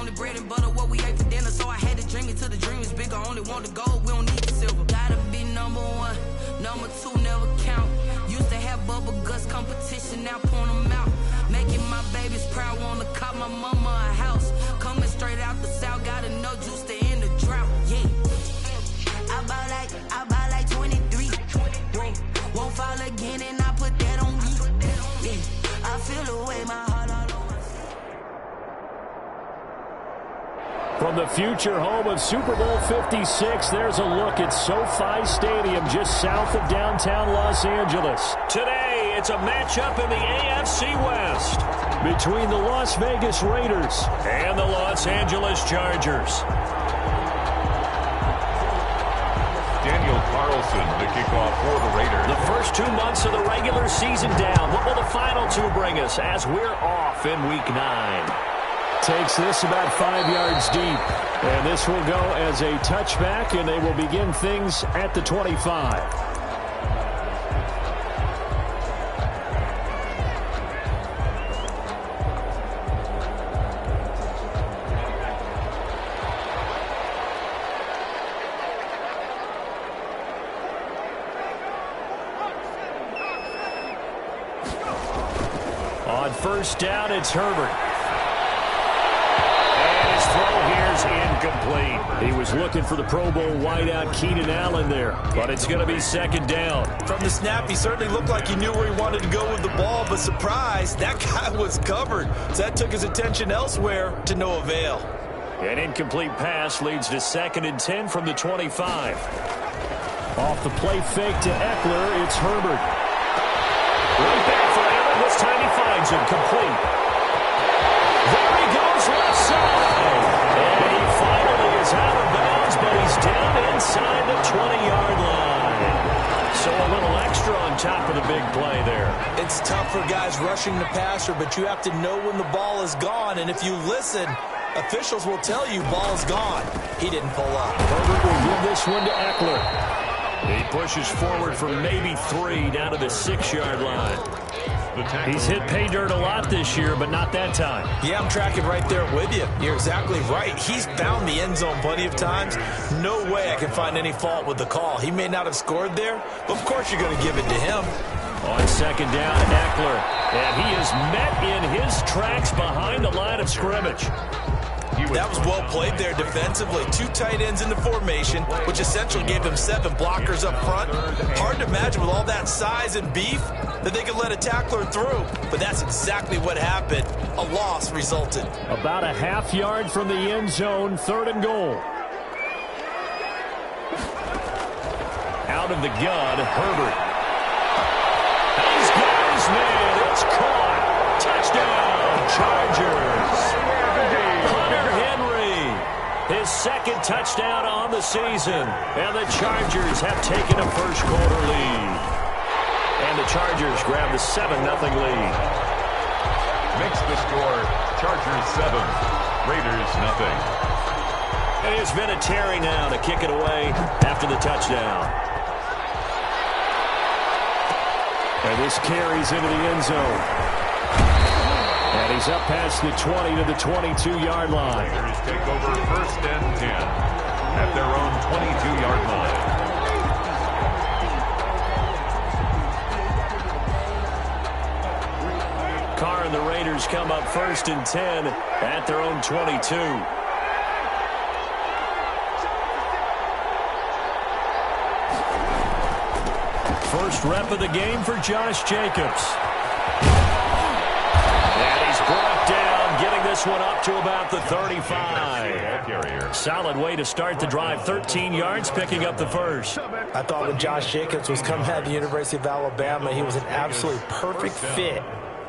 only bread and butter what we ate for dinner. So I had to dream it till the dream is bigger. Only want the gold, we don't need the silver. Gotta be number one, number two never count. Used to have bubble guts competition, now point them out. Making my babies proud, wanna cop my mama a house. Coming straight out the south, gotta know juice to end the drought. Yeah. I buy like 23. Whoa. Won't fall again and I put that on me. Yeah. I feel the way my heart all over. From the future home of Super Bowl 56, there's a look at SoFi Stadium just south of downtown Los Angeles. Today, it's a matchup in the AFC West between the Las Vegas Raiders and the Los Angeles Chargers. Daniel Carlson, the kickoff for the Raiders. The first 2 months of the regular season down. What will the final 2 bring us as we're off in Week 9? Takes this about 5 yards deep. And this will go as a touchback, and they will begin things at the 25. On first down, it's Herbert. And his throw here's incomplete. He was looking for the Pro Bowl wideout Keenan Allen there, but it's going to be second down. From the snap, he certainly looked like he knew where he wanted to go with the ball, but surprise, that guy was covered. So that took his attention elsewhere to no avail. An incomplete pass leads to 2nd and 10 from the 25. Off the play fake to Eckler, it's Herbert. Right back for Allen. This time he finds him complete. There he goes left side. And he finally is out of bounds, but he's down inside the 20-yard line. So a little extra on top of the big play there. It's tough for guys rushing the passer, but you have to know when the ball is gone. And if you listen, officials will tell you ball is gone. He didn't pull up. Herbert will give this one to Eckler. He pushes forward for maybe 3 down to the 6-yard line. He's hit pay dirt a lot this year, but not that time. Yeah, I'm tracking right there with you. You're exactly right. He's found the end zone plenty of times. No way I can find any fault with the call. He may not have scored there, but of course you're going to give it to him. On second down, Eckler. And he is met in his tracks behind the line of scrimmage. That was well played there defensively. 2 tight ends in the formation, which essentially gave them 7 blockers up front. Hard to imagine with all that size and beef that they could let a tackler through. But that's exactly what happened. A loss resulted. About a half yard from the end zone, 3rd and goal. Out of the gun, Herbert. He's got his man. It's caught. Touchdown, Chargers. His 2nd touchdown on the season. And the Chargers have taken a first-quarter lead. And the Chargers grab the 7-0 lead. Makes the score Chargers 7, Raiders 0. It has been a Terry now to kick it away after the touchdown. And this carries into the end zone. And he's up past the 20 to the 22-yard line. Raiders take over 1st and 10 at their own 22-yard line. Carr and the Raiders come up 1st and 10 at their own 22. First rep of the game for Josh Jacobs. Brought down, getting this one up to about the 35. Solid way to start the drive. 13 yards, picking up the first. I thought when Josh Jacobs was coming out of the University of Alabama, he was an absolutely perfect fit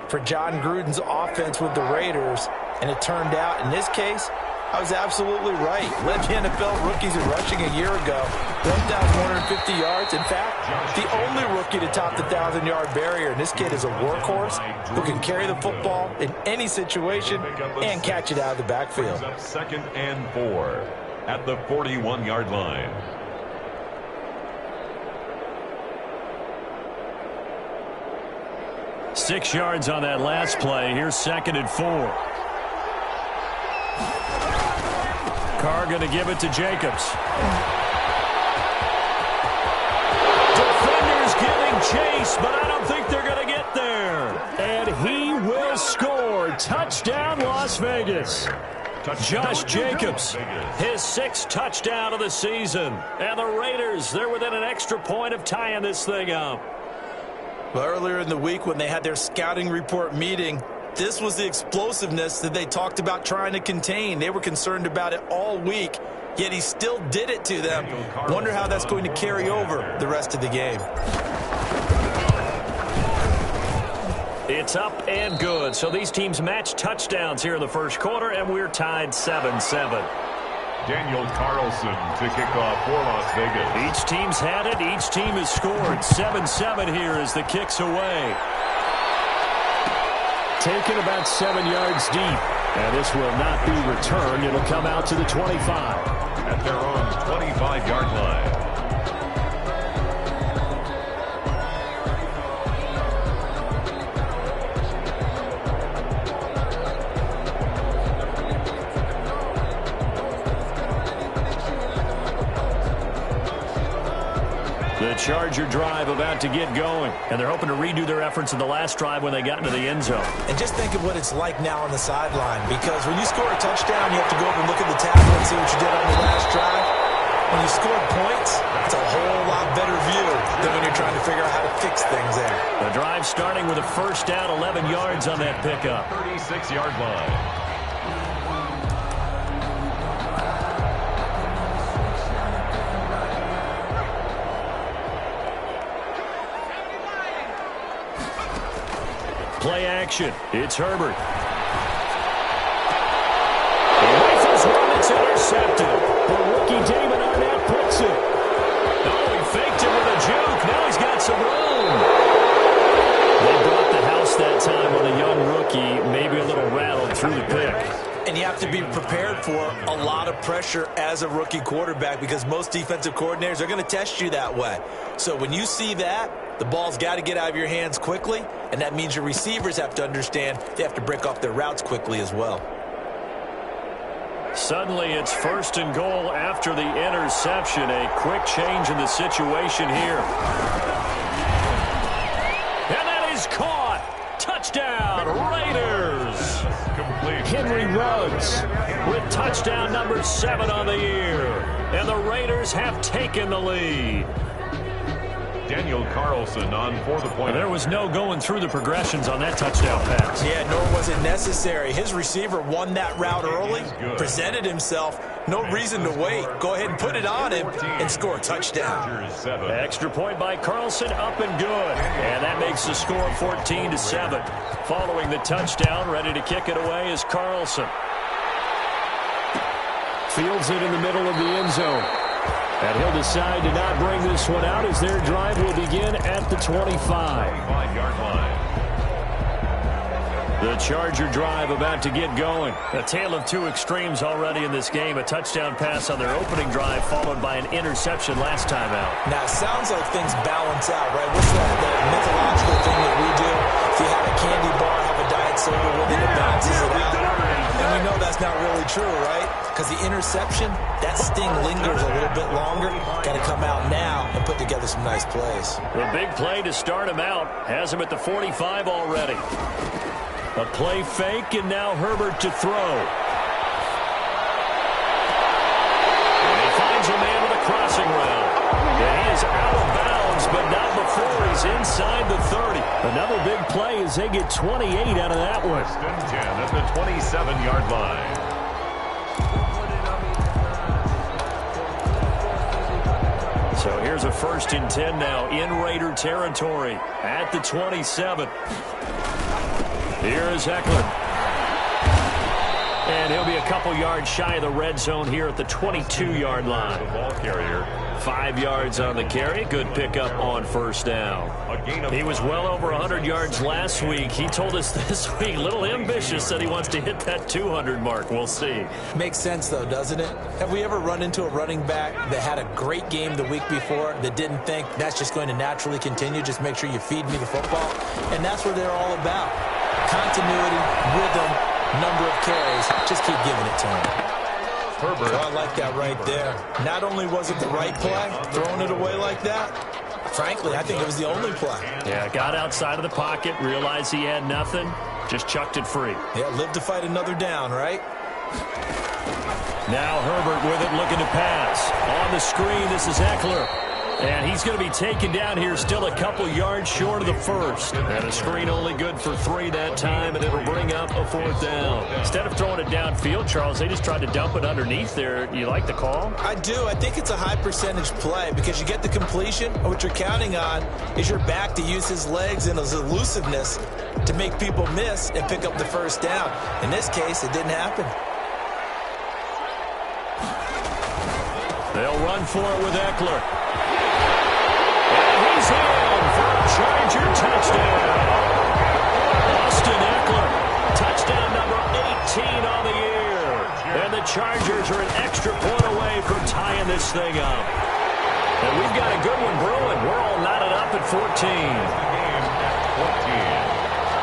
for John Gruden's offense with the Raiders. And it turned out, in this case, I was absolutely right. Led the NFL rookies in rushing a year ago. 1,150 yards. In fact, the only rookie to top the 1,000-yard barrier. And this kid is a workhorse who can carry the football in any situation and catch it out of the backfield. 2nd and 4 at the 41-yard line. Six yards on that last play. Here's 2nd and 4. Carr going to give it to Jacobs. Defenders giving chase, but I don't think they're going to get there. And he will score. Touchdown, Las Vegas. Josh Jacobs, his 6th touchdown of the season. And the Raiders, they're within an extra point of tying this thing up. Well, earlier in the week when they had their scouting report meeting, this was the explosiveness that they talked about trying to contain. They were concerned about it all week, yet he still did it to them. Wonder how that's going to carry over the rest of the game. It's up and good. So these teams match touchdowns here in the first quarter, and we're tied 7-7. Daniel Carlson to kick off for Las Vegas. Each team's had it. Each team has scored. 7-7 here as the kick's away. Taken about 7 yards deep. And this will not be returned. It'll come out to the 25. At their own 25-yard line. The Charger drive about to get going, and they're hoping to redo their efforts in the last drive when they got into the end zone. And just think of what it's like now on the sideline, because when you score a touchdown, you have to go up and look at the tackle and see what you did on the last drive. When you score points, it's a whole lot better view than when you're trying to figure out how to fix things there. The drive starting with a first down, 11 yards on that pickup. 36-yard line. Play action. It's Herbert. He rifles one that's intercepted. The rookie Damon Arnett puts it. Oh, he faked it with a juke. Now he's got some room. They brought the house that time on the young rookie, maybe a little rattled through the pick. And you have to be prepared for a lot of pressure as a rookie quarterback, because most defensive coordinators are going to test you that way. So when you see that, the ball's got to get out of your hands quickly, and that means your receivers have to understand they have to break off their routes quickly as well. Suddenly it's 1st and goal after the interception. A quick change in the situation here. And that is caught. Touchdown, Raiders. Complete. Henry Ruggs with touchdown number 7 on the year. And the Raiders have taken the lead. Daniel Carlson on for the point. There was no going through the progressions on that touchdown pass. Yeah, nor was it necessary. His receiver won that route early, presented himself. No reason to wait. Go ahead and put it on him and score a touchdown. Extra point by Carlson, up and good. And that makes the score 14-7. Following the touchdown, ready to kick it away is Carlson. Fields it in the middle of the end zone. And he'll decide to not bring this one out as their drive will begin at the 25-yard line. The Charger drive about to get going. A tale of two extremes already in this game. A touchdown pass on their opening drive followed by an interception last time out. Now, it sounds like things balance out, right? What's that mythological thing that we do? If you have a candy bar, have a diet soda with it, it balances it out. And we know that's not really true, right? Because the interception, that sting lingers a little bit longer. Got to come out now and put together some nice plays. The big play to start him out has him at the 45 already. A play fake, and now Herbert to throw. And he finds a man with a crossing route. And he is out of bounds, but not before he's inside the 30. Another big play as they get 28 out of that one. 10 at the 27-yard line. So here's a 1st and 10 now in Raider territory at the 27. Here is Eckler. And he'll be a couple yards shy of the red zone here at the 22-yard line. The ball carrier. 5 yards on the carry. Good pickup on first down. He was well over 100 yards last week. He told us this week, a little ambitious, that he wants to hit that 200 mark. We'll see. Makes sense, though, doesn't it? Have we ever run into a running back that had a great game the week before that didn't think that's just going to naturally continue? Just make sure you feed me the football. And that's what they're all about. Continuity, rhythm, number of carries. Just keep giving it to him. Herbert. Oh, I like that right there. Not only was it the right play, throwing it away like that, frankly, I think it was the only play. Yeah, got outside of the pocket, realized he had nothing, just chucked it free. Yeah, live to fight another down, right? Now Herbert with it, looking to pass. On the screen, this is Eckler. And he's going to be taken down here, still a couple yards short of the first. And a screen only good for 3 that time, and it'll bring up a 4th down. Instead of throwing it downfield, Charles, they just tried to dump it underneath there. You like the call? I do. I think it's a high percentage play because you get the completion, and what you're counting on is your back to use his legs and his elusiveness to make people miss and pick up the 1st down. In this case, it didn't happen. They'll run for it with Eckler. He's in for a Charger touchdown. Austin Eckler, touchdown number 18 on the year. And the Chargers are an extra point away from tying this thing up. And we've got a good one brewing. We're all knotted up at 14. Game at 14.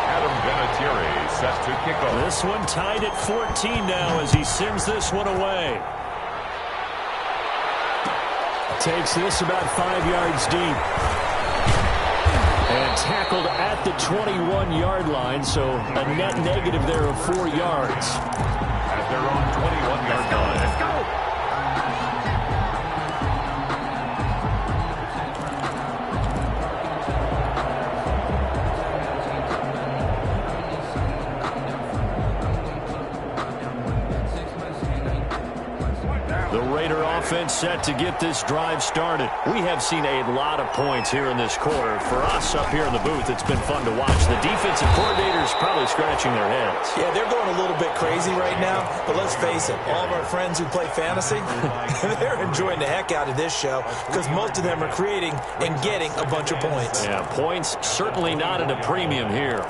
Adam Vinatieri set to kick off. This one tied at 14 now as he sends this one away. Takes this about 5 yards deep. And tackled at the 21-yard line, so a net negative there of 4 yards. At their own 21-yard line. Let's go! The Raider offense set to get this drive started. We have seen a lot of points here in this quarter. For us up here in the booth, it's been fun to watch. The defensive coordinators probably scratching their heads. Yeah, they're going a little bit crazy right now, but let's face it, all of our friends who play fantasy, they're enjoying the heck out of this show because most of them are creating and getting a bunch of points. Yeah, points certainly not at a premium here.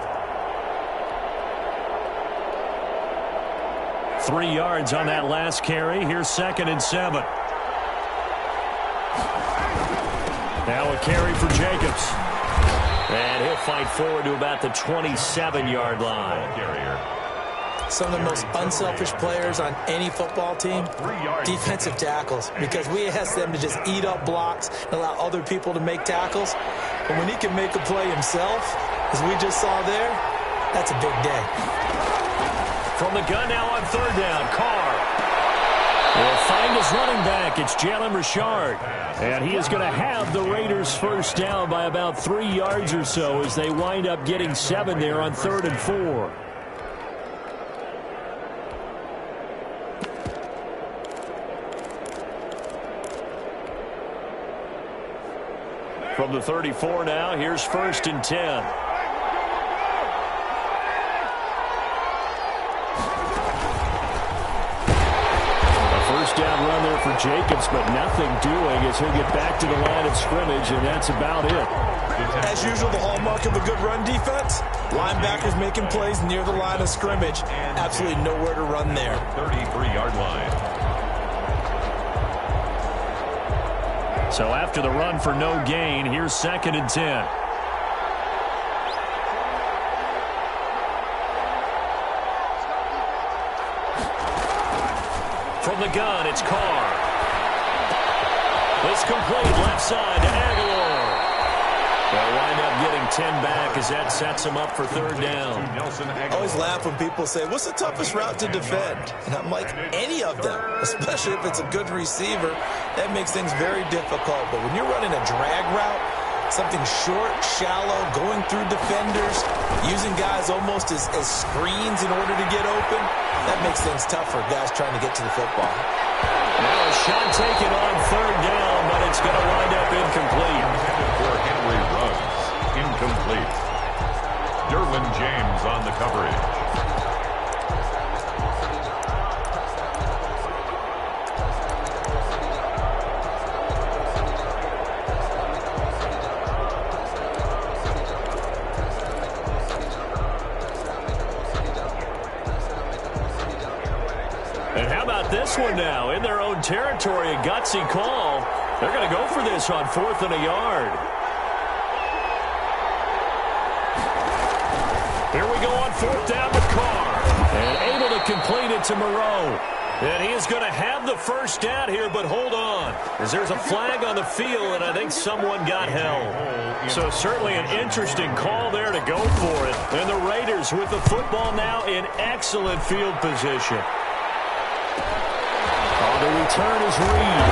3 yards on that last carry. Here's 2nd and 7. Now a carry for Jacobs. And he'll fight forward to about the 27-yard line. Some of the most unselfish players on any football team, defensive tackles, because we ask them to just eat up blocks and allow other people to make tackles. But when he can make a play himself, as we just saw there, that's a big day. From the gun now on 3rd down, Carr will find his running back. It's Jalen Richard. And he is going to have the Raiders 1st down by about 3 yards or so as they wind up getting 7 there on 3rd and 4. From the 34 now, here's 1st and 10. Down run there for Jacobs, but nothing doing as he'll get back to the line of scrimmage, and that's about it. As usual, the hallmark of a good run defense, linebackers making plays near the line of scrimmage. Absolutely nowhere to run there. 33-yard line. So after the run for no gain, here's 2nd and 10. From the gun, it's Carr. It's complete left side to Aguilar. They'll wind up getting 10 back as that sets them up for 3rd down. I always laugh when people say, what's the toughest route to defend? And I'm like, any of them, especially if it's a good receiver. That makes things very difficult. But when you're running a drag route, something short, shallow, going through defenders, using guys almost as screens in order to get open, that makes things tough for guys trying to get to the football. Now a shot taken on 3rd down, but it's going to wind up incomplete. For Henry Ruggs, incomplete. Derwin James on the coverage. And how about this one now? In their own territory, a gutsy call. They're going to go for this on 4th and a yard. Here we go on 4th down with Carr. And able to complete it to Moreau. And he is going to have the first down here, but hold on, as there's a flag on the field, and I think someone got held. So certainly an interesting call there to go for it. And the Raiders with the football now in excellent field position. On the return is Reed.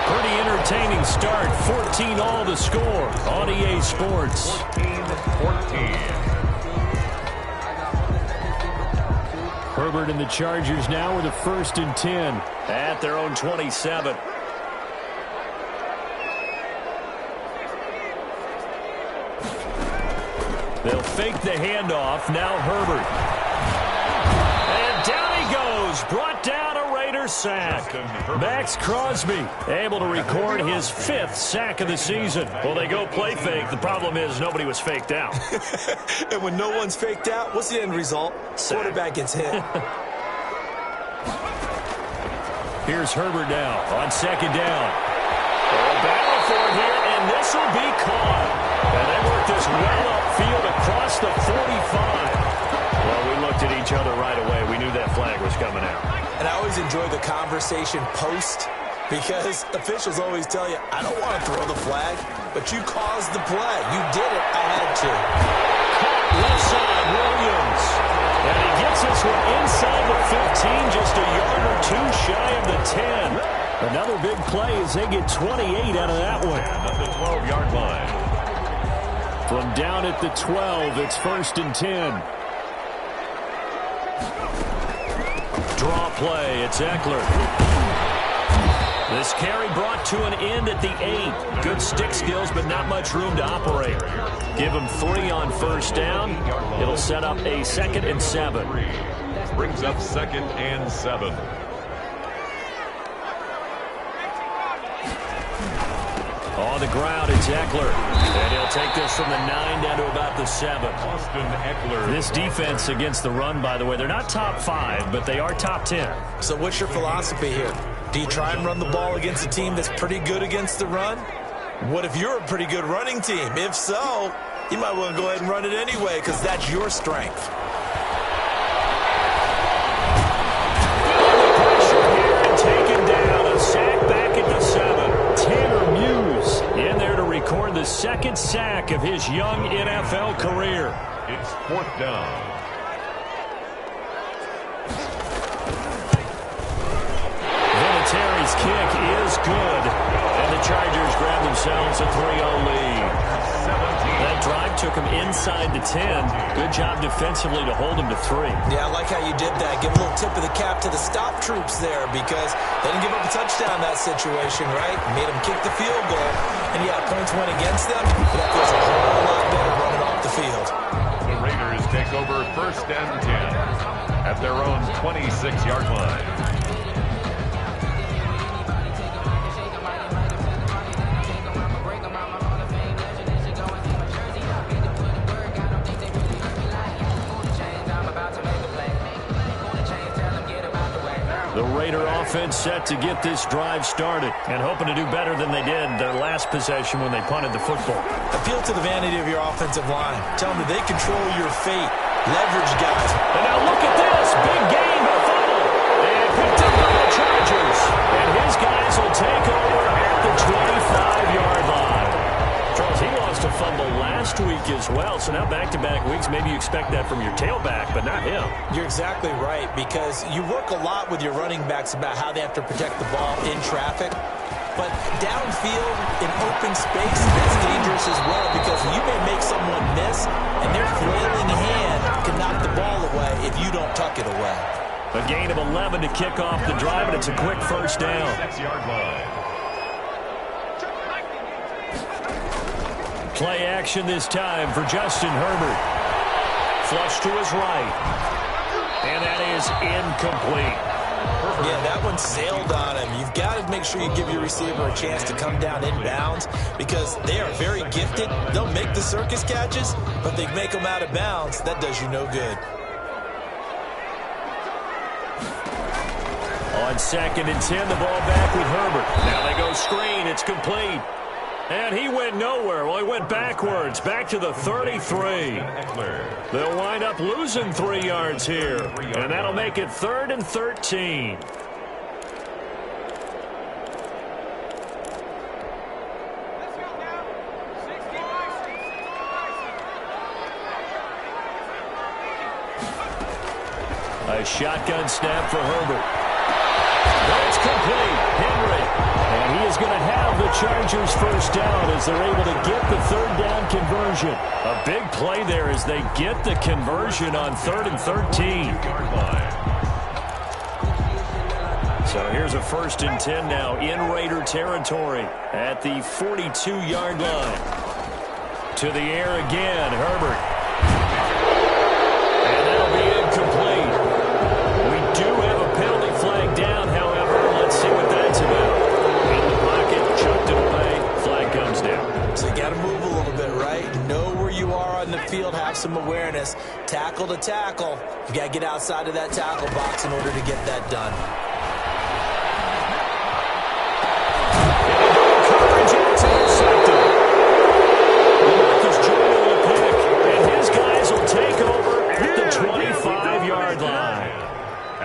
Pretty entertaining start. 14-all the score on EA Sports. 14-14. Herbert and the Chargers now with a 1st and 10 at their own 27. They'll fake the handoff. Now Herbert. And down he goes. Brought down a Raiders sack. Max Crosby able to record his 5th sack of the season. Well, they go play fake. The problem is nobody was faked out. And when no one's faked out, what's the end result? Sack. Quarterback gets hit. Here's Herbert now on 2nd down. A battle for it here, and this will be caught. And they work this well upfield across the 45. Well, we looked at each other right away. We knew that flag was coming out. And I always enjoy the conversation post because officials always tell you, I don't want to throw the flag, but you caused the play. You did it. I had to. Caught left side, Williams. And he gets this one inside the 15, just a yard or two shy of the 10. Another big play as they get 28 out of that one. And at the 12-yard line. From down at the 12, it's 1st and 10. Draw play, it's Eckler. This carry brought to an end at the 8. Good stick skills, but not much room to operate. Give him 3 on 1st down. It'll set up a 2nd and 7. Brings up 2nd and 7. On the ground, it's Eckler. And he'll take this from the 9 down to about the 7. Austin Eckler. This defense against the run, by the way, they're not top 5, but they are top 10. So what's your philosophy here? Do you try and run the ball against a team that's pretty good against the run? What if you're a pretty good running team? If so, you might want to go ahead and run it anyway because that's your strength. Taken down, a sack back at the 7. Tanner Muse in there to record the 2nd sack of his young NFL career. It's 4th down. Vinatieri's kick is good, and the Chargers grab themselves a 3-0 lead. 17. That drive took him inside the 10. Good job defensively to hold him to 3. Yeah, I like how you did that. Give a little tip of the cap to the stop troops there because they didn't give up a touchdown in that situation, right? Made them kick the field goal. And, yeah, points went against them, but that feels a whole lot better running off the field. The Raiders take over 1st and 10 at their own 26-yard line. The Raider offense set to get this drive started and hoping to do better than they did their last possession when they punted the football. Appeal to the vanity of your offensive line. Tell them that they control your fate. Leverage guys. And now look at this. Big game, but fumble. And picked up by the Chargers. And his guys will take over at the 25-yard line. Charles, he lost a fumble last week as well, so now back-to-back weeks, maybe you expect that from your tailback, but not him. You're exactly right, because you work a lot with your running backs about how they have to protect the ball in traffic. But downfield, in open space, that's dangerous as well, because you may make someone miss, and their flailing hand can knock the ball away if you don't tuck it away. A gain of 11 to kick off the drive, and it's a quick 1st down. 6-yard line. Play action this time for Justin Herbert. Flush to his right. And that is incomplete. Yeah, that one sailed on him. You've got to make sure you give your receiver a chance to come down inbounds because they are very gifted. They'll make the circus catches, but they make them out of bounds. That does you no good. On 2nd and 10, the ball back with Herbert. Now they go screen. It's complete. And he went nowhere. Well, he went backwards, back to the 33. They'll wind up losing 3 yards here, and that'll make it 3rd and 13. A shotgun snap for Herbert. That's complete. Henry. And he is going to have the Chargers first down as they're able to get the 3rd down conversion. A big play there as they get the conversion on 3rd and 13. So here's a 1st and 10 now in Raider territory at the 42-yard line. To the air again, Herbert. And that'll be incomplete. We do have a penalty flag down, however. Let's see what that's about. In the pocket, chucked it away, flag comes down. So you got to move a little bit, right? Know where you are on the field, have some awareness. Tackle to tackle. You got to get outside of that tackle box in order to get that done. Coverage, and it's intercepted. Lamarcus Joyner with a pick, and his guys will take over at the 25-yard line.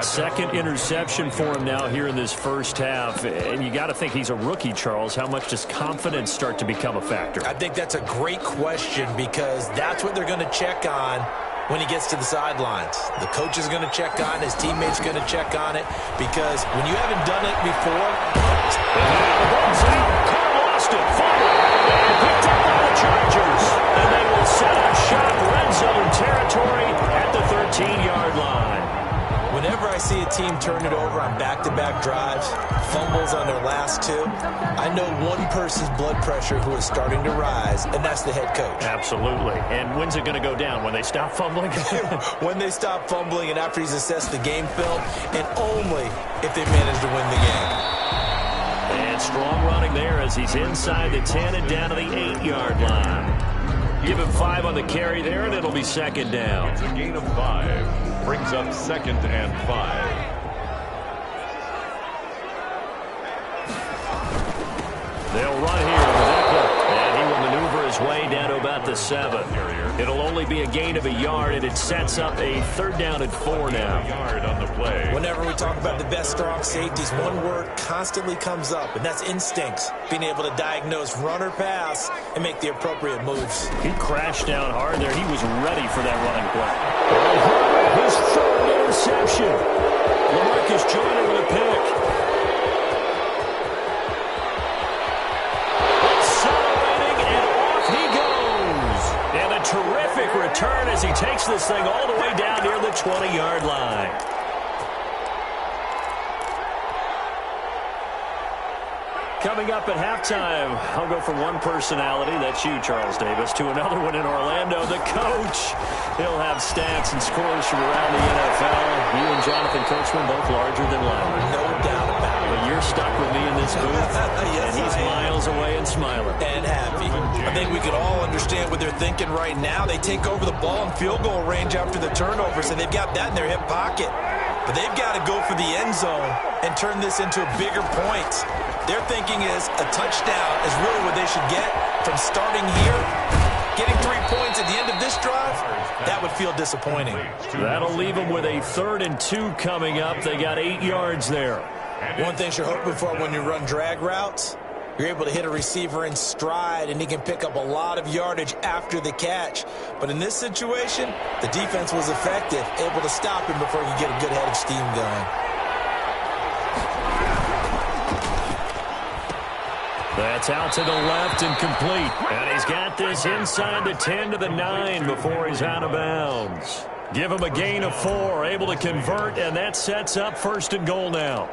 2nd interception for him now here in this first half. And you got to think he's a rookie, Charles. How much does confidence start to become a factor? I think that's a great question because that's what they're going to check on when he gets to the sidelines. The coach is going to check on it. His teammates going to check on it because when you haven't done it before. The ball's out. Carr lost it. Fumble. And picked up by the Chargers. And they will set up shop red zone territory at the 13-yard line. Whenever I see a team turn it over on back-to-back drives, fumbles on their last 2, I know one person's blood pressure who is starting to rise, and that's the head coach. Absolutely. And when's it going to go down? When they stop fumbling? When they stop fumbling and after he's assessed the game film, and only if they manage to win the game. And strong running there as he's inside the 10 and down to the 8-yard line. Give him 5 on the carry there, and it'll be 2nd down. It's a gain of 5. Brings up 2nd and 5. They'll run here with Eckler, and he will maneuver his way down to about the 7. It'll only be a gain of 1 yard, and it sets up a 3rd down and 4 now. A yard on the play. Whenever we talk about the best strong safeties, one word constantly comes up, and that's instincts. Being able to diagnose run or pass and make the appropriate moves. He crashed down hard there. He was ready for that running play. His 3rd interception. Lamarcus Joyner with a pick. Accelerating, and off he goes. And a terrific return as he takes this thing all the way down near the 20-yard line. Coming up at halftime, I'll go from one personality, that's you, Charles Davis, to another one in Orlando, the coach. He'll have stats and scores from around the NFL. You and Jonathan Coachman both larger than life. No doubt about it. But you're stuck with me in this booth, Yes, and he's miles away and smiling. And happy. I think we can all understand what they're thinking right now. They take over the ball in field goal range after the turnover, so they've got that in their hip pocket. But they've got to go for the end zone and turn this into a bigger point. Their thinking is a touchdown is really what they should get from starting here. Getting 3 points at the end of this drive, that would feel disappointing. That'll leave them with a 3rd and 2 coming up. They got 8 yards there. One thing you're hoping for when you run drag routes, you're able to hit a receiver in stride, and he can pick up a lot of yardage after the catch. But in this situation, the defense was effective, able to stop him before he could get a good head of steam going. That's out to the left and complete. And he's got this inside the 10 to the 9 before he's out of bounds. Give him a gain of 4, able to convert, and that sets up 1st and goal now.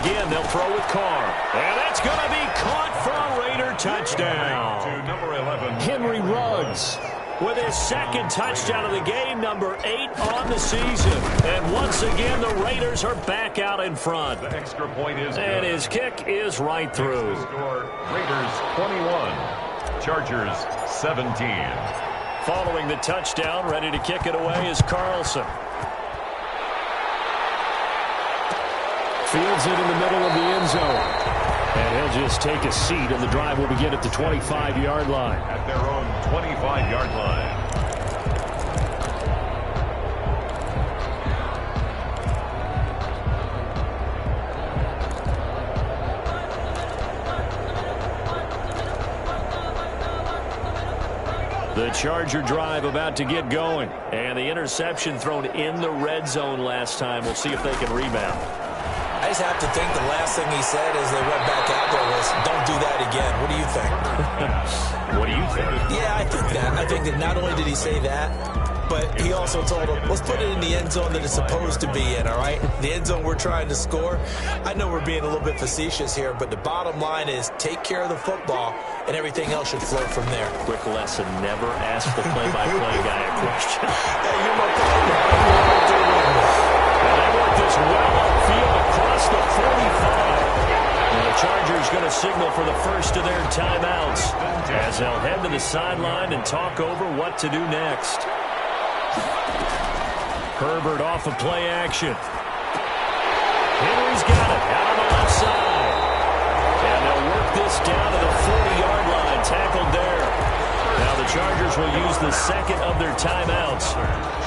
Again, they'll throw with Carr. And that's going to be caught for a Raider touchdown. To number 11. Henry Ruggs with his 2nd touchdown of the game, number 8 on the season. And once again, the Raiders are back out in front. The extra point is And good. his kick is right through. The score, Raiders 21. Chargers 17. Following the touchdown, ready to kick it away is Carlson. Fields it in the middle of the end zone. And he'll just take a seat, and the drive will begin at the 25-yard line. At their own 25-yard line. The Charger drive about to get going. And the interception thrown in the red zone last time. We'll see if they can rebound. I just have to think the last thing he said as they went back out there was, don't do that again. What do you think? What do you think? Yeah, I think that. I think that not only did he say that, but he also told him, let's put it in the end zone that it's supposed to be in, all right? The end zone we're trying to score. I know we're being a little bit facetious here, but the bottom line is take care of the football, and everything else should flow from there. Quick lesson, never ask the play-by-play guy a question. Hey, you're my partner. And they work this well upfield across the 45. And the Chargers going to signal for the first of their timeouts as they'll head to the sideline and talk over what to do next. Herbert off of play action. Henry's got it out on the left side. And they'll work this down to the 40-yard line, tackled there. Now the Chargers will use the second of their timeouts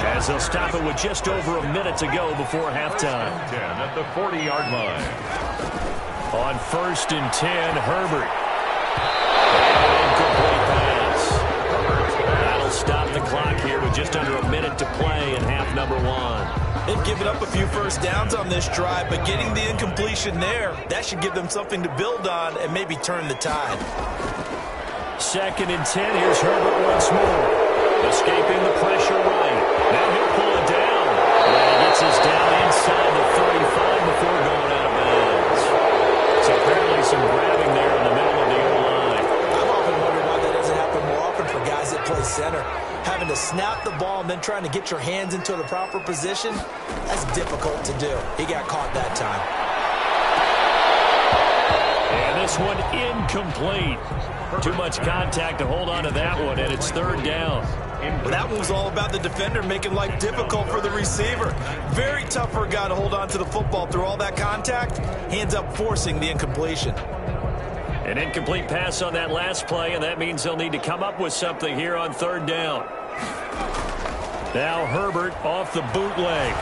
as they'll stop it with just over a minute to go before halftime. 10 at the 40-yard line. On 1st and 10, Herbert. And incomplete pass. That'll stop the clock here with just under a minute to play in half number one. They've given up a few first downs on this drive, but getting the incompletion there, that should give them something to build on and maybe turn the tide. 2nd and 10, here's Herbert once more. Escaping the pressure right. Now he'll pull it down. And he gets us down inside the 35 before going out of bounds. So apparently some grabbing there in the middle of the O-line. I've often wondered why that doesn't happen more often for guys that play center. Having to snap the ball and then trying to get your hands into the proper position, that's difficult to do. He got caught that time. And this one incomplete. Too much contact to hold on to that one, and it's 3rd down. Well, that one was all about the defender making life difficult for the receiver. Very tough for a guy to hold on to the football through all that contact. He ends up forcing the incompletion. An incomplete pass on that last play, and that means they'll need to come up with something here on 3rd down. Now Herbert off the bootleg.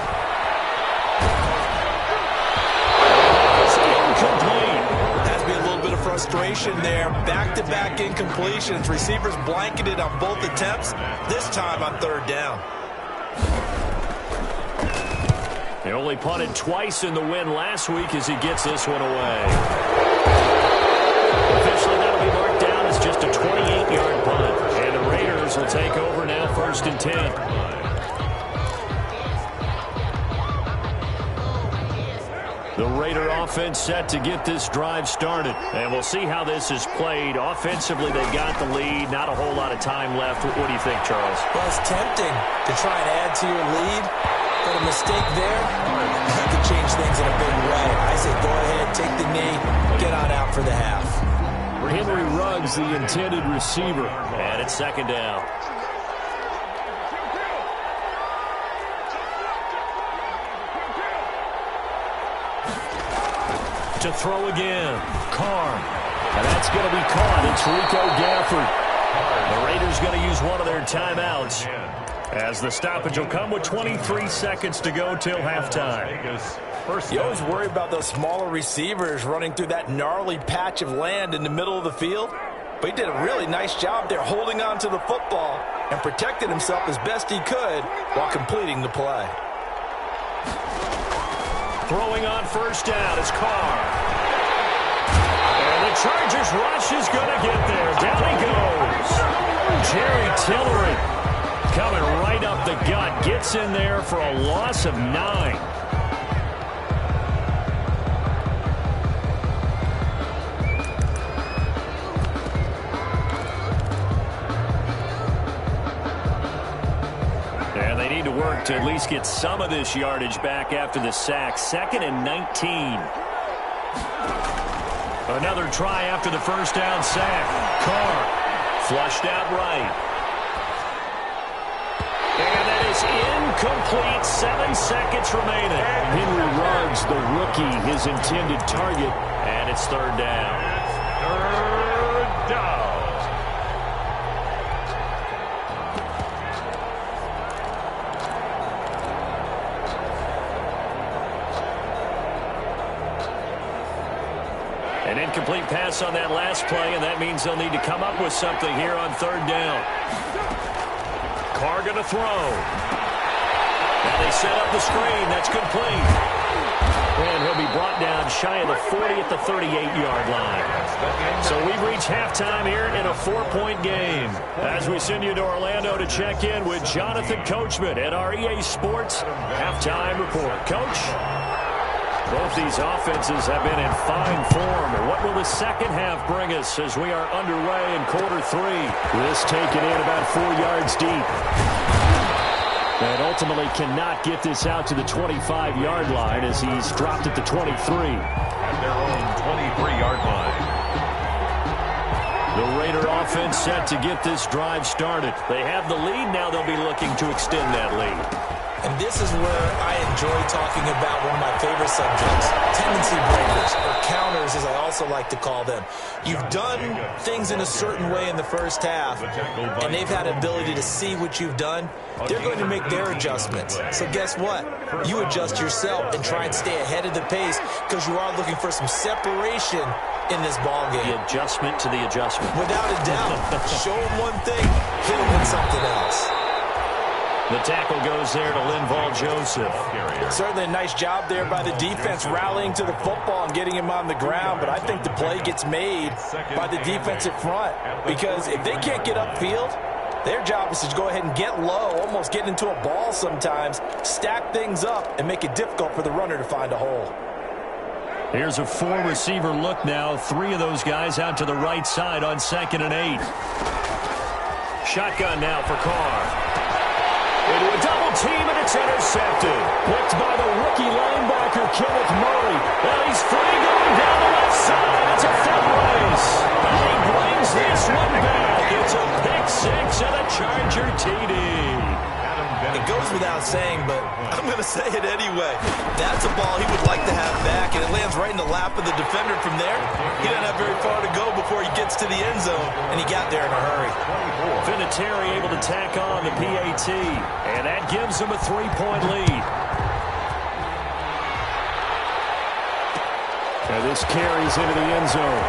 It's incomplete. Has to be a little bit of frustration there. Back-to-back incompletions. Receivers blanketed on both attempts, this time on 3rd down. He only punted twice in the win last week as he gets this one away. Officially, that'll be marked down as just a 28-yard punt. And the Raiders will take over now, 1st and 10. The Raider offense set to get this drive started. And we'll see how this is played. Offensively, they've got the lead. Not a whole lot of time left. What do you think, Charles? Well, it's tempting to try and add to your lead. But a mistake there, that could change things in a big way. I say go ahead, take the knee, get on out for the half. Henry Ruggs, the intended receiver. And it's 2nd down. To throw again. Carr. And that's going to be caught. It's Rico Gafford. The Raiders going to use one of their timeouts as the stoppage will come with 23 seconds to go till halftime. You always worry about those smaller receivers running through that gnarly patch of land in the middle of the field. But he did a really nice job there holding on to the football and protected himself as best he could while completing the play. Throwing on 1st down is Carr. And the Chargers rush is going to get there. Down he goes. Jerry Tillery coming right up the gut. Gets in there for a loss of 9. And they need to work to at least get some of this yardage back after the sack. 2nd and 19. Another try after the 1st down sack. Carr Flushed out right. And that is incomplete. 7 seconds remaining. Henry Ruggs, the rookie, his intended target, and it's third down. Third down. An incomplete pass on that last play, and that means they'll need to come up with something here on third down. Carr going to throw. Now they set up the screen. That's complete. And he'll be brought down shy of the 40 at the 38-yard line. So we've reached halftime here in a 4-point game. As we send you to Orlando to check in with Jonathan Coachman at our EA Sports Halftime Report. Coach? Both these offenses have been in fine form. What will the second half bring us as we are underway in quarter 3? This taken in about 4 yards deep. And ultimately cannot get this out to the 25-yard line as he's dropped at the 23. At their own 23-yard line. The Raider offense set to get this drive started. They have the lead. Now they'll be looking to extend that lead. And this is where I enjoy talking about one of my favorite subjects, tendency breakers, or counters as I also like to call them. You've done things in a certain way in the first half, and they've had ability to see what you've done. They're going to make their adjustments. So guess what? You adjust yourself and try and stay ahead of the pace because you are looking for some separation in this ball game. The adjustment to the adjustment. Without a doubt. Show them one thing, hit them with something else. The tackle goes there to Linval Joseph. Certainly a nice job there by the defense rallying to the football and getting him on the ground, but I think the play gets made by the defensive front because if they can't get upfield, their job is to go ahead and get low, almost get into a ball sometimes, stack things up, and make it difficult for the runner to find a hole. Here's a 4-receiver look now. 3 of those guys out to the right side on 2nd and 8. Shotgun now for Carr. Into a double team, and it's intercepted. Picked by the rookie linebacker, Kenneth Murray. Now he's free going down the left side. It's a foot race. And he brings this one back. It's a pick 6 and a Charger TD. It goes without saying, but I'm going to say it anyway. That's a ball he would like to have back, and it lands right in the lap of the defender from there. He doesn't have very far to go before he gets to the end zone, and he got there in a hurry. Vinatieri able to tack on the PAT, and that gives him a 3-point lead. And this carries into the end zone.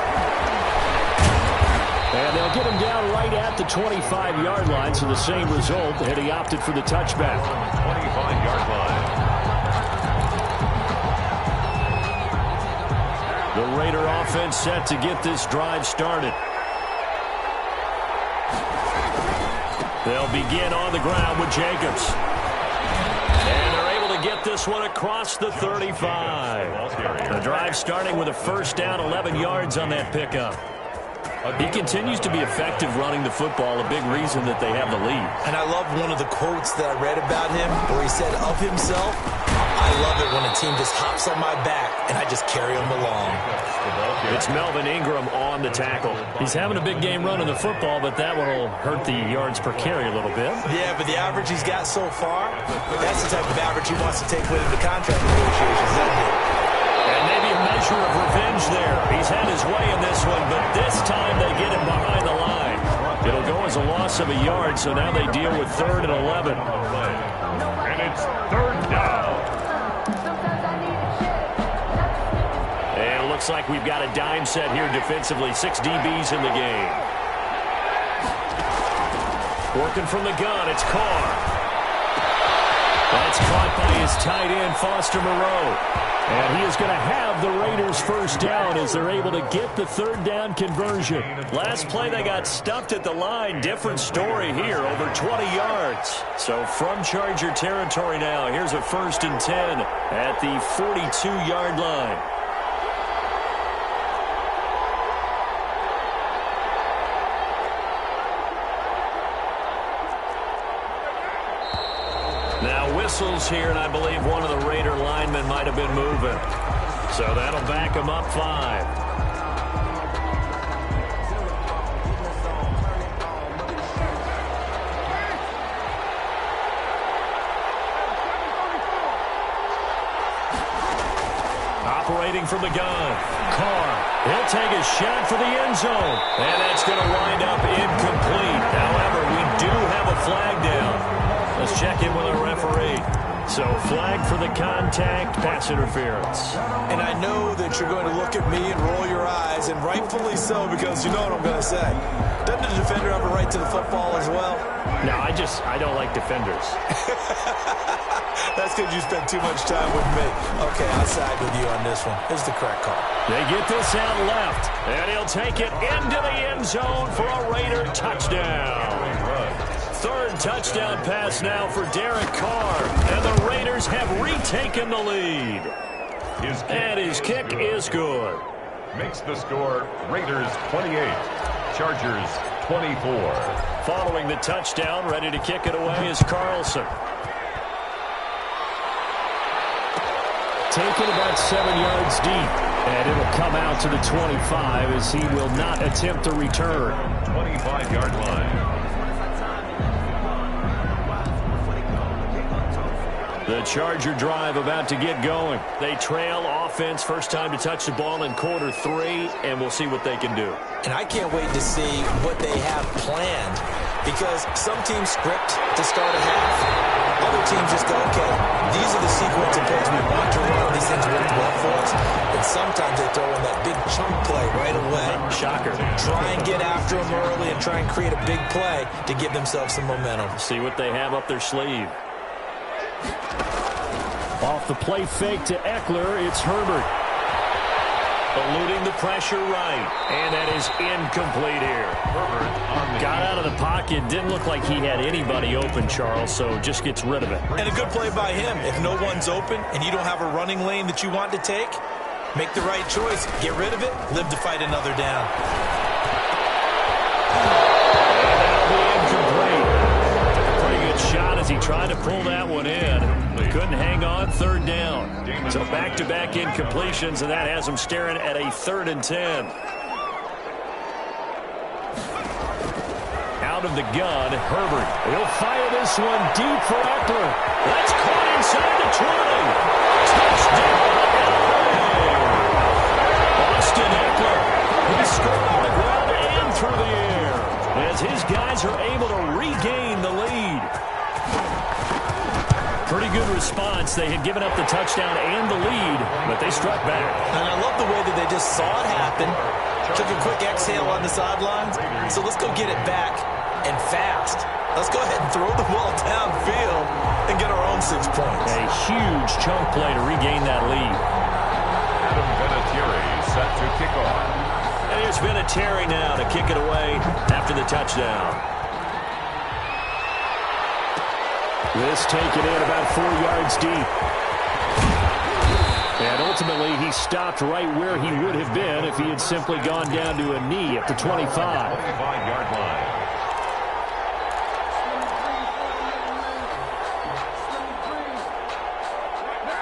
And they'll get him down right at the 25-yard line, so the same result, and he opted for the touchback. 25-yard line. The Raider offense set to get this drive started. They'll begin on the ground with Jacobs. And they're able to get this one across the 35. The drive starting with a first down, 11 yards on that pickup. He continues to be effective running the football, a big reason that they have the lead. And I love one of the quotes that I read about him where he said of himself, I love it when a team just hops on my back and I just carry them along. It's Melvin Ingram on the tackle. He's having a big game running the football, but that one will hurt the yards per carry a little bit. Yeah, but the average he's got so far, that's the type of average he wants to take with him to contract negotiations, isn't it? And maybe a measure of revenge there. He's had his way in this one, but this time they get him behind the line. It'll go as a loss of a yard, so now they deal with 3rd and 11. And it's 3rd down. And it looks like we've got a dime set here defensively. 6 DBs in the game. Working from the gun, it's Carr. That's caught by his tight end, Foster Moreau. And he is going to have the Raiders first down as they're able to get the 3rd down conversion. Last play they got stuffed at the line. Different story here, over 20 yards. So from Charger territory now, here's a 1st and 10 at the 42-yard line. Now whistles here, and I believe one of the Raider linemen might have been moving. So that'll back him up 5. operating from the gun. Carr, he'll take a shot for the end zone. And that's going to wind up incomplete. However, we do have a flag down. Let's check in with our referee. So, flag for the contact, pass interference. And I know that you're going to look at me and roll your eyes, and rightfully so, because you know what I'm going to say. Doesn't the defender have a right to the football as well? No, I don't like defenders. That's because you spent too much time with me. Okay, I'll side with you on this one. Here's the correct call. They get this out left, and he'll take it into the end zone for a Raider touchdown. Third touchdown pass now for Derek Carr, and the Raiders have retaken the lead. And his kick is good. Makes the score Raiders 28, Chargers 24. Following the touchdown, ready to kick it away is Carlson. Taken about 7 yards deep, and it'll come out to the 25 as he will not attempt a return. 25-yard line. The Charger drive about to get going. They trail offense, first time to touch the ball in quarter 3, and we'll see what they can do. And I can't wait to see what they have planned, because some teams script to start a half. Other teams just go, okay, these are the sequence of plays we want to run. These things work well for us. And sometimes they throw in that big chunk play right away. Shocker. Try and get after them early and try and create a big play to give themselves some momentum. See what they have up their sleeve. Off the play fake to Eckler, it's Herbert. Eluding the pressure right. And that is incomplete here. Got out of the pocket. Didn't look like he had anybody open, Charles, so just gets rid of it. And a good play by him. If no one's open and you don't have a running lane that you want to take, make the right choice. Get rid of it. Live to fight another down. And that'll be incomplete. Took a pretty good shot as he tried to pull that one in. Couldn't hang on, third down. So back-to-back incompletions, and that has him staring at a 3rd and 10. Out of the gun, Herbert. He'll fire this one deep for Eckler. That's caught inside the 20. Touchdown, LA! Austin Eckler. He scored on the ground and through the air as his guys are able to regain the lead. Pretty good response. They had given up the touchdown and the lead, but they struck back. And I love the way that they just saw it happen, took a quick exhale on the sidelines. So let's go get it back and fast. Let's go ahead and throw the ball downfield and get our own 6 points. A huge chunk play to regain that lead. Adam Vinatieri set to kick off. And here's Vinatieri now to kick it away after the touchdown. This taken in about 4 yards deep. And ultimately, he stopped right where he would have been if he had simply gone down to a knee at the 25. 25-yard line.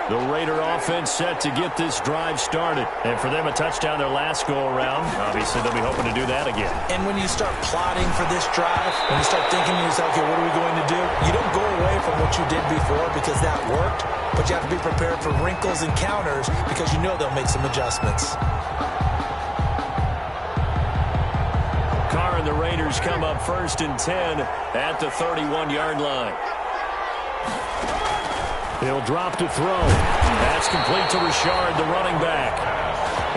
The Raider offense set to get this drive started. And for them, a touchdown their last go-around. Obviously, they'll be hoping to do that again. And when you start plotting for this drive, when you start thinking to yourself, okay, what are we going to do? You don't go away from what you did before because that worked, but you have to be prepared for wrinkles and counters because you know they'll make some adjustments. Carr and the Raiders come up 1st and 10 at the 31-yard line. He'll drop to throw. That's complete to Richard, the running back.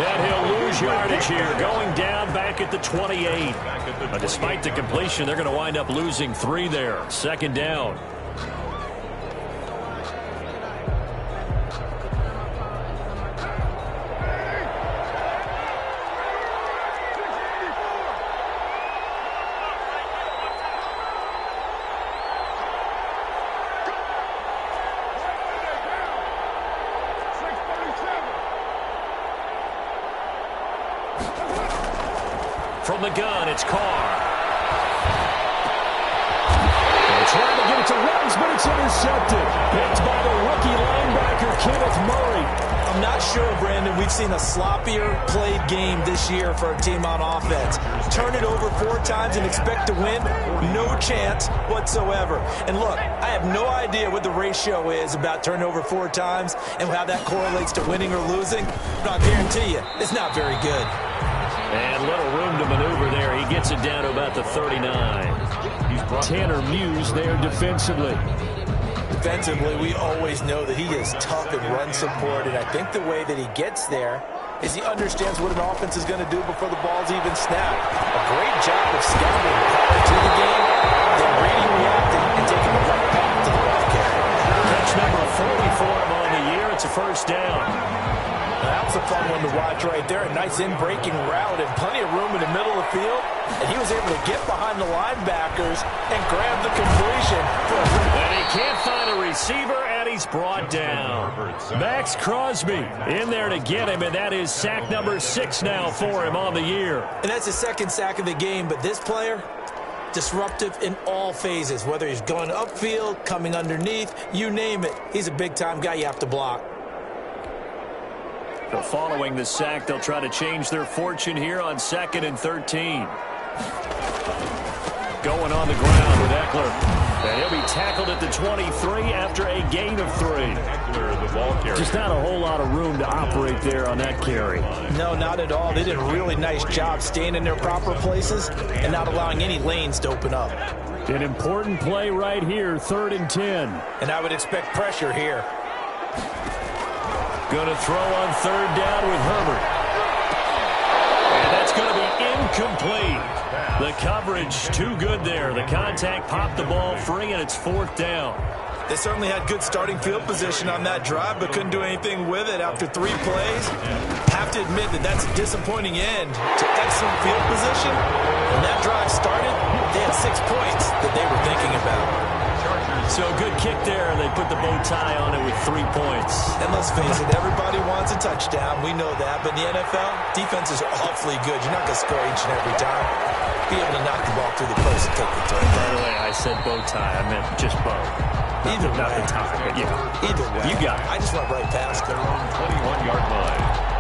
And he'll lose yardage here, going down back at the 28. But despite the completion, they're going to wind up losing 3 there. 2nd down. From the gun, it's Carr. They're trying to get it to Ruggs, but it's intercepted. Picked by the rookie linebacker, Kenneth Murray. I'm not sure, Brandon, we've seen a sloppier played game this year for a team on offense. Turn it over 4 times and expect to win? No chance whatsoever. And look, I have no idea what the ratio is about turning over 4 times and how that correlates to winning or losing, but I'll guarantee you, it's not very good. And little room to maneuver there. He gets it down to about the 39. Tanner Muse there defensively. Defensively, we always know that he is tough in run support, and I think the way that he gets there is he understands what an offense is going to do before the ball's even snapped. A great job of scouting prior to the game, then reading, reacting, and taking the right path to the ball carrier. Catch number 40 for him on the year. It's a first down. That was a fun one to watch right there. A nice in-breaking route and plenty of room in the middle of the field. And he was able to get behind the linebackers and grab the completion. And he can't find a receiver, and he's brought down. Max Crosby in there to get him, and that is sack number 6 now for him on the year. And that's his second sack of the game, but this player, disruptive in all phases, whether he's going upfield, coming underneath, you name it. He's a big-time guy you have to block. So following the sack, they'll try to change their fortune here on 2nd and 13. Going on the ground with Ekeler. And he'll be tackled at the 23 after a gain of 3. Ekeler, the ball carrier. Just not a whole lot of room to operate there on that carry. No, not at all. They did a really nice job staying in their proper places and not allowing any lanes to open up. An important play right here, 3rd and 10. And I would expect pressure here. Going to throw on 3rd down with Herbert. And that's going to be incomplete. The coverage too good there. The contact popped the ball free, and it's 4th down. They certainly had good starting field position on that drive, but couldn't do anything with it after 3 plays. Have to admit that that's a disappointing end to excellent field position. When that drive started, they had 6 points that they were thinking about. So good kick there. They put the bow tie on it with 3 points. And let's face it, everybody wants a touchdown. We know that. But in the NFL, defenses are awfully good. You're not going to score each and every time. Be able to knock the ball through the post and take the turn. By the way, I said bow tie. I meant just bow. Either way. Not the tie, but yeah. Either way. You got it. I just went right past Their own 21-yard line.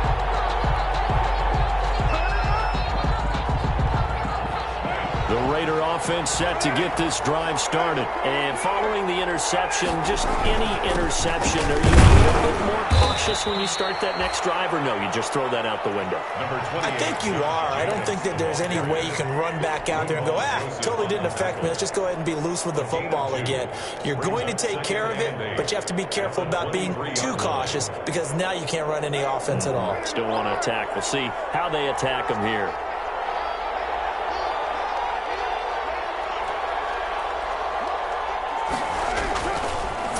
The Raider offense set to get this drive started. And following the interception, just any interception, are you a little bit more cautious when you start that next drive, or no, you just throw that out the window? I think you are. I don't think that there's any way you can run back out there and go, totally didn't affect me. Let's just go ahead and be loose with the football again. You're going to take care of it, but you have to be careful about being too cautious because now you can't run any offense at all. Still want to attack. We'll see how they attack them here.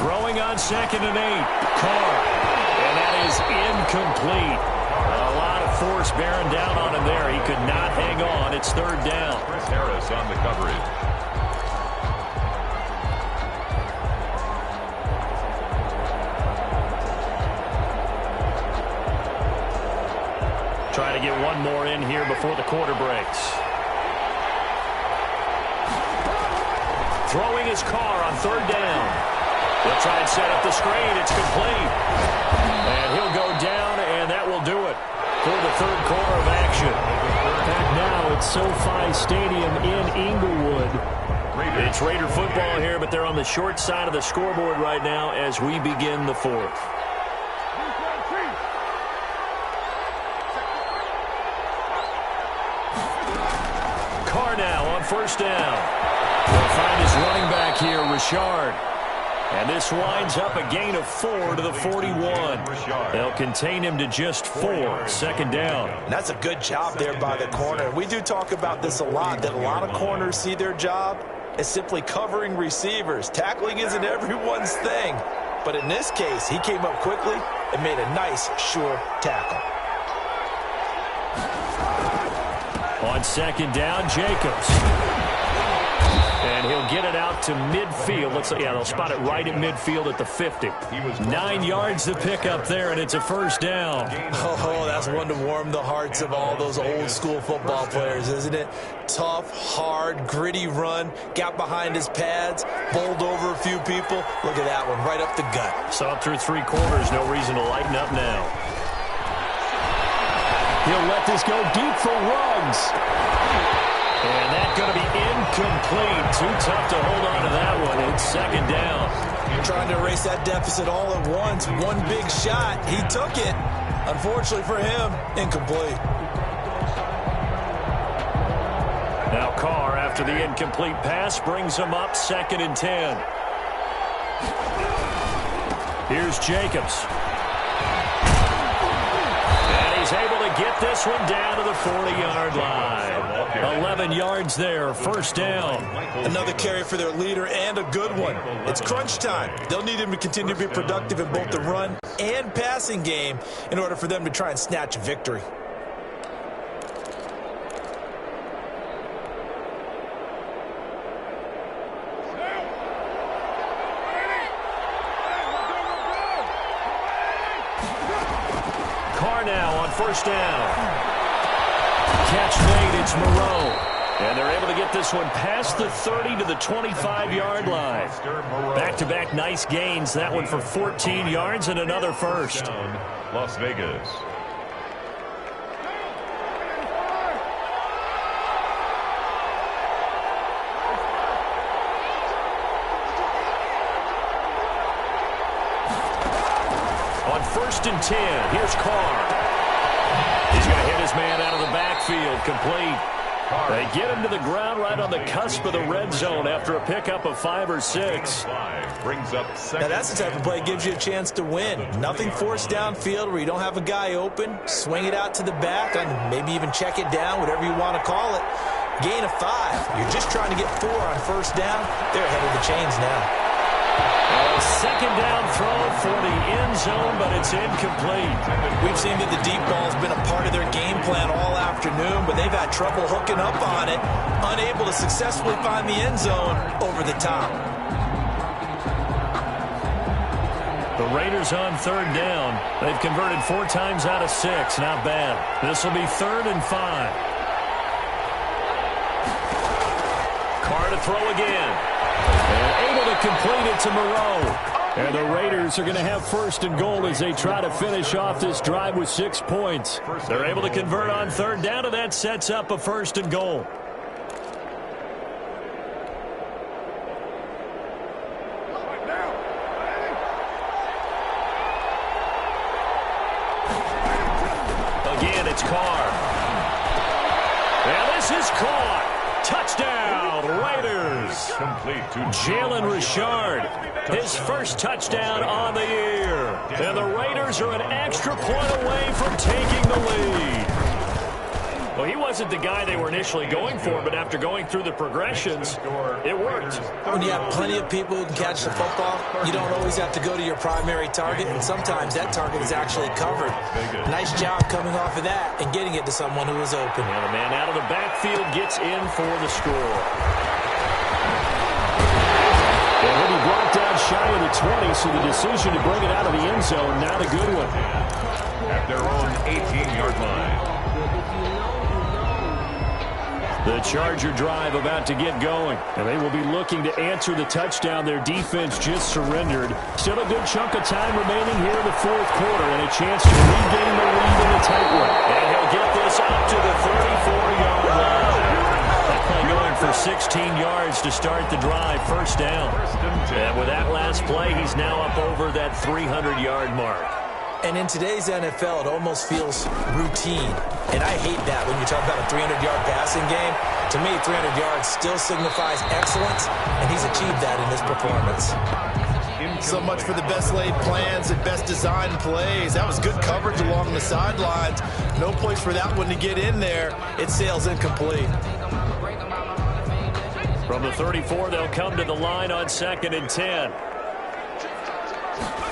Throwing on 2nd and 8. Carr. And that is incomplete. A lot of force bearing down on him there. He could not hang on. It's 3rd down. Chris Harris on the coverage. Trying to get one more in here before the quarter breaks. Throwing his Carr on 3rd down. They'll try and set up the screen. It's complete. And he'll go down, and that will do it for the 3rd quarter of action. Back now at SoFi Stadium in Inglewood. It's Raider football here, but they're on the short side of the scoreboard right now as we begin the 4th. Carr now on 1st down. They'll find his running back here, Richard. And this winds up a gain of 4 to the 41. They'll contain him to just 4. 2nd down. And that's a good job there by the corner. We do talk about this a lot, that a lot of corners see their job as simply covering receivers. Tackling isn't everyone's thing. But in this case, he came up quickly and made a nice, sure tackle. On 2nd down, Jacobs. And he'll get it out to midfield. Looks like, yeah, they'll spot it right at midfield at the 50. 9 yards to pick up there, and it's a 1st down. Oh, that's one to warm the hearts of all those old-school football players, isn't it? Tough, hard, gritty run. Got behind his pads, bowled over a few people. Look at that one, right up the gut. Saw it through 3 quarters. No reason to lighten up now. He'll let this go deep for Ruggs. And that's going to be incomplete. Too tough to hold on to that one. It's second down. Trying to erase that deficit all at once. One big shot. He took it. Unfortunately for him, incomplete. Now Carr, after the incomplete pass, brings him up 2nd and 10. Here's Jacobs. And he's able to get this one down to the 40-yard line. 11 yards there, first down. Another carry for their leader and a good one. It's crunch time. They'll need him to continue to be productive in both the run and passing game in order for them to try and snatch a victory. Now on first down. Catch made, it's Moreau. And they're able to get this one past the 30 to the 25-yard line. Back-to-back nice gains. That one for 14 yards and another first. Las Vegas. On 1st and 10, here's Carr. He's going to hit his man out of the backfield, complete. They get him to the ground right on the cusp of the red zone after a pickup of 5 or 6. Now that's the type of play that gives you a chance to win. Nothing forced downfield where you don't have a guy open. Swing it out to the back and maybe even check it down, whatever you want to call it. Gain of 5. You're just trying to get 4 on first down. They're ahead of the chains now. A second down throw for the end zone, but it's incomplete. We've seen that the deep ball has been a part of their game plan all afternoon, but they've had trouble hooking up on it, unable to successfully find the end zone over the top. The Raiders on 3rd down. They've converted 4 times out of 6. Not bad. This will be 3rd and 5. Carr to throw again. And able to complete it to Moreau. And the Raiders are going to have 1st and goal as they try to finish off this drive with 6 points. They're able to convert on 3rd down, and that sets up a 1st and goal. Again, it's Carr. And this is caught. Touchdown, Raiders. Complete to Jalen Richard, his first touchdown on the year. And the Raiders are an extra point away from taking the lead. Well, he wasn't the guy they were initially going for, but after going through the progressions, it worked. When you have plenty of people who can catch the football, you don't always have to go to your primary target, and sometimes that target is actually covered. Nice job coming off of that and getting it to someone who was open. And the man out of the backfield gets in for the score. And he'll be blocked out shy of the 20, so the decision to bring it out of the end zone, not a good one. at their own 18-yard line. The Charger drive about to get going, and they will be looking to answer the touchdown their defense just surrendered. Still a good chunk of time remaining here in the fourth quarter, and a chance to regain the lead in the tight one. And he'll get this up to the 34-yard line. That play going for 16 yards to start the drive, first down. And with that last play, he's now up over that 300-yard mark. And in today's NFL, it almost feels routine. And I hate that when you talk about a 300-yard passing game. To me, 300 yards still signifies excellence, and he's achieved that in this performance. So much for the best laid plans and best designed plays. That was good coverage along the sidelines. No place for that one to get in there. It sails incomplete. From the 34, they'll come to the line on 2nd and 10.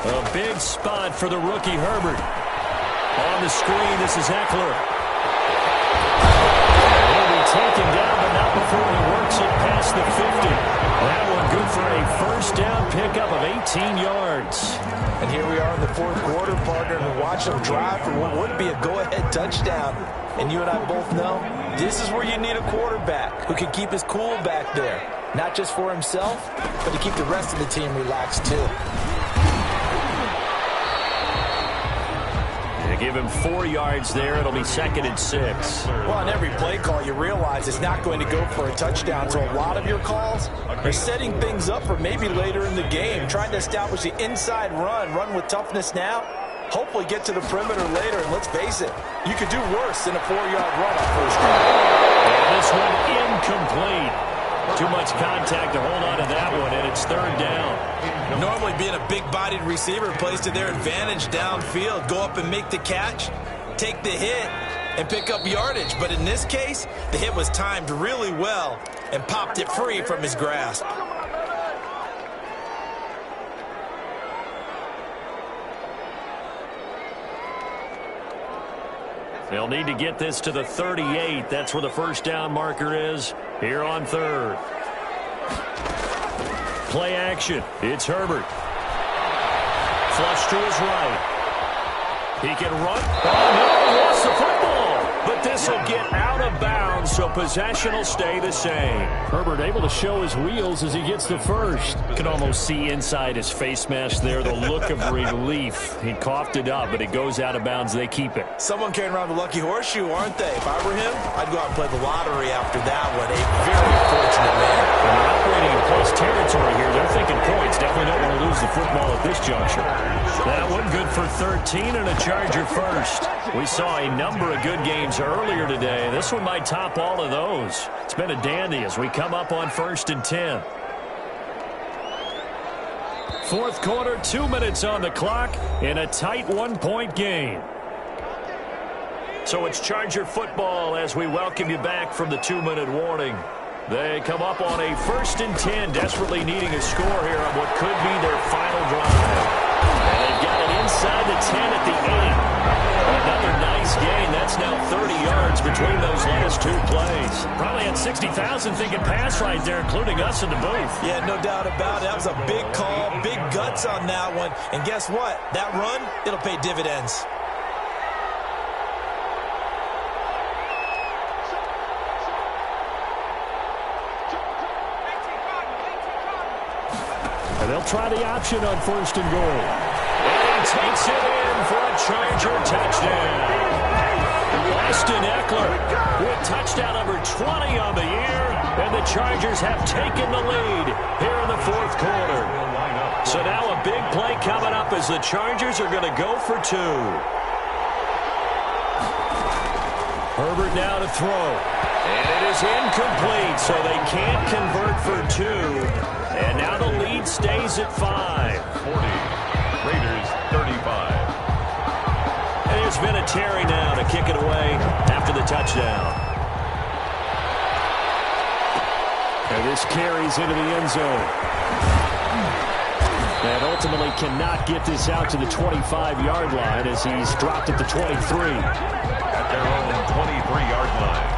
A big spot for the rookie Herbert. On the screen, this is Eckler. He'll be taken down, but not before he works it past the 50. That one good for a first down pickup of 18 yards. And here we are in the fourth quarter, partner, and watch them drive for what would be a go-ahead touchdown. And you and I both know this is where you need a quarterback who can keep his cool back there. Not just for himself, but to keep the rest of the team relaxed too. give him 4 yards there. It'll be 2nd and 6. Well, on every play call, you realize it's not going to go for a touchdown. So a lot of your calls are setting things up for maybe later in the game, trying to establish the inside run with toughness now. Hopefully get to the perimeter later, and let's face it, you could do worse than a 4-yard run on first down. And this one incomplete. Too much contact to hold on to that one, and it's 3rd down. Normally being a big-bodied receiver plays to their advantage downfield. Go up and make the catch, take the hit, and pick up yardage. But in this case, the hit was timed really well and popped it free from his grasp. They'll need to get this to the 38. That's where the first down marker is here on 3rd. Play action. It's Herbert. Flush to his right. He can run. Oh, no, lost the football. But this will get out of bounds, so possession will stay the same. Herbert able to show his wheels as he gets the first. You can almost see inside his face mask there the look of relief. He coughed it up, but it goes out of bounds. They keep it. Someone carrying around the lucky horseshoe, aren't they? If I were him, I'd go out and play the lottery after that one. A very fortunate man. And they're operating in plus territory here. They're thinking points. Definitely don't want to lose the football at this juncture. That one good for 13 and a Charger first. We saw a number of good games earlier today. This one might top all of those. It's been a dandy as we come up on 1st and 10. 4th quarter, 2 minutes on the clock in a tight 1-point game. So it's Charger football as we welcome you back from the 2-minute warning. They come up on a 1st and 10, desperately needing a score here on what could be their final drive. And they've got it inside the 10 at the 8. Another nice gain. That's now 30 yards between those last 2 plays. Probably had 60,000 thinking pass right there, including us in the booth. Yeah, no doubt about it. That was a big call, big guts on that one. And guess what? That run, it'll pay dividends. And they'll try the option on 1st and goal. And he takes it in for a Charger touchdown. Austin Eckler with touchdown number 20 on the year. And the Chargers have taken the lead here in the 4th quarter. So now a big play coming up as the Chargers are going to go for 2. Herbert now to throw. And it is incomplete, so they can't convert for 2. And now the lead stays at 5. 40. Raiders 35. And there's Vinatieri now to kick it away after the touchdown. And this carries into the end zone. And ultimately cannot get this out to the 25-yard line as he's dropped at the 23. At their own 23-yard line.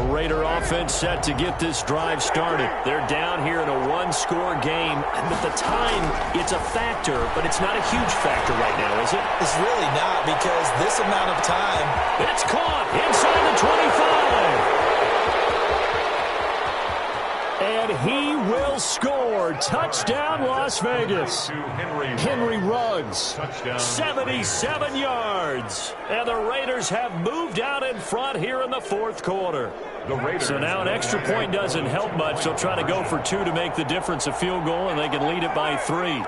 Raider offense set to get this drive started. They're down here in a 1-score game. And at the time, it's a factor, but it's not a huge factor right now, is it? It's really not, because this amount of time. It's caught inside the 25. And he will score. Touchdown, Las Vegas. Henry Ruggs. Touchdown. 77 yards. And the Raiders have moved out in front here in the 4th quarter. So now an extra point doesn't help much. They'll try to go for 2 to make the difference a field goal, and they can lead it by 3.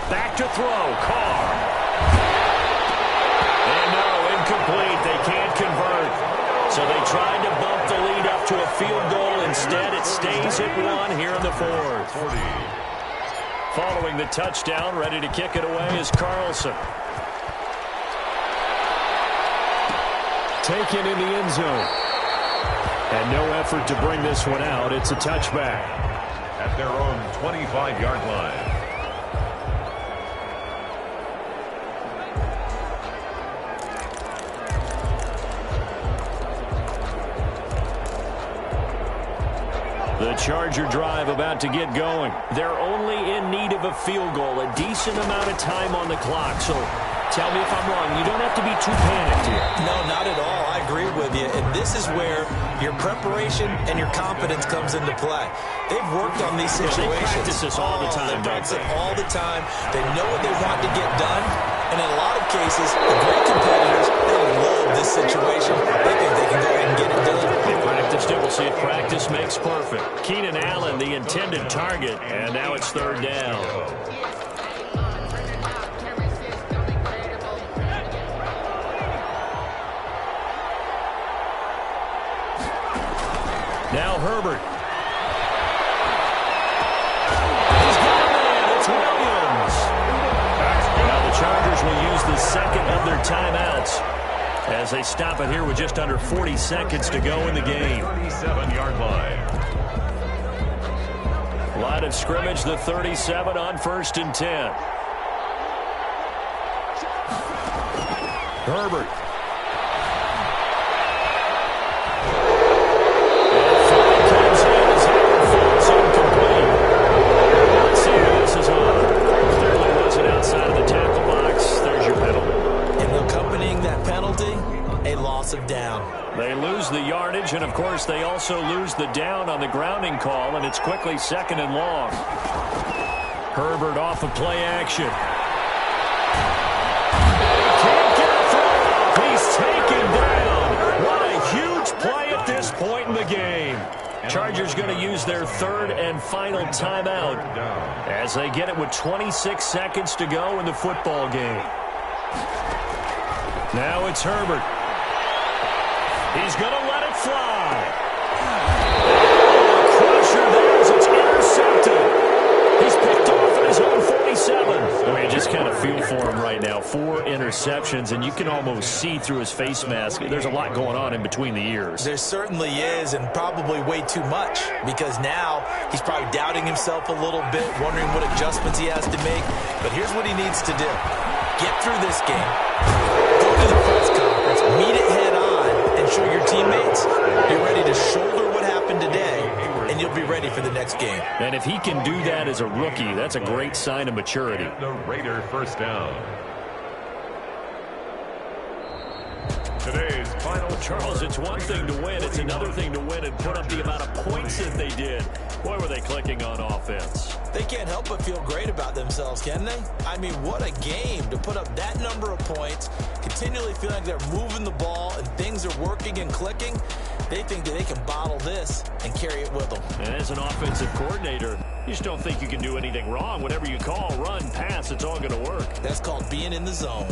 Back to throw. Carr. And no, incomplete. They can't convert. So they tried to bump the lead up to a field goal. Instead, it stays at 1 here in the 4th. 40. Following the touchdown, ready to kick it away is Carlson. Taken in the end zone. And no effort to bring this one out. It's a touchback. At their own 25-yard line. The Charger drive about to get going. They're only in need of a field goal, a decent amount of time on the clock. So tell me if I'm wrong. You don't have to be too panicked here. No, not at all. I agree with you. And this is where your preparation and your confidence comes into play. They've worked on these situations. They practice this all the time. They practice it all the time. They know what they want to get done. And in a lot of cases, the great competitors, they love this situation. They think they can go ahead and get it done. They practiced it. We'll see it. Practice makes perfect. Keenan Allen, the intended target. And now it's third down. Now Herbert. He's got a man. It's Williams. Now the Chargers will use the second of their timeouts as they stop it here with just under 40 seconds to go in the game. 37-yard line. Line of scrimmage, the 37 on 1st and 10. Herbert. Of down. They lose the yardage, and of course they also lose the down on the grounding call, and it's quickly 2nd and long. Herbert off of play action. Can't get a throw. He's taken down. What a huge play at this point in the game. Chargers going to use their third and final timeout as they get it with 26 seconds to go in the football game. Now it's Herbert. He's going to let it fly. Crusher there as it's intercepted. He's picked off at his own 47. I mean, you just kind of feel for him right now. 4 interceptions, and you can almost see through his face mask. There's a lot going on in between the ears. There certainly is, and probably way too much, because now he's probably doubting himself a little bit, wondering what adjustments he has to make. But here's what he needs to do. Get through this game. Go to the press conference. Meet it head on. And show your teammates you're ready to shoulder what happened today, and you'll be ready for the next game. And if he can do that as a rookie, that's a great sign of maturity. The Raider first down. Today's final. Charles, it's one thing to win. It's another thing to win and put up the amount of points that they did. Boy, were they clicking on offense. They can't help but feel great about themselves, can they? I mean, what a game to put up that number of points, continually feel like they're moving the ball and things are working and clicking. They think that they can bottle this and carry it with them. And as an offensive coordinator, you just don't think you can do anything wrong. Whatever you call, run, pass, it's all going to work. That's called being in the zone.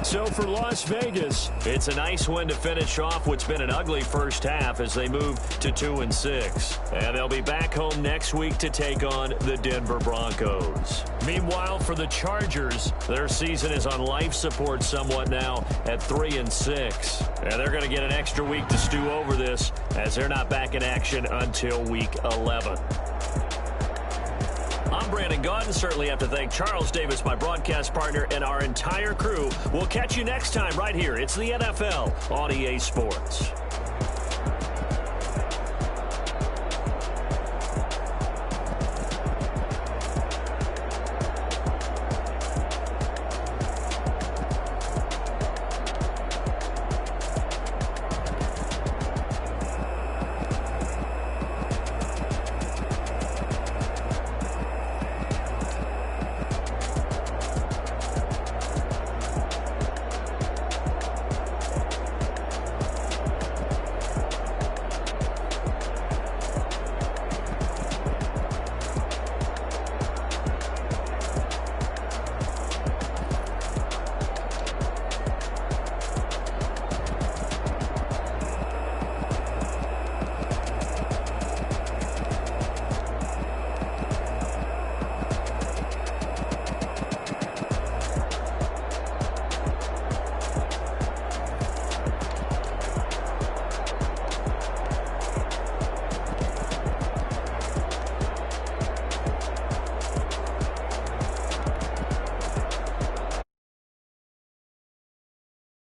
So for Las Vegas, it's a nice win to finish off what's been an ugly first half as they move to 2-6. And they'll be back home next week to take on the Denver Broncos. Meanwhile, for the Chargers, their season is on life support somewhat now at 3-6. And they're going to get an extra week to stew over this as they're not back in action until week 11. I'm Brandon Gaudin. Certainly have to thank Charles Davis, my broadcast partner, and our entire crew. We'll catch you next time right here. It's the NFL on EA Sports.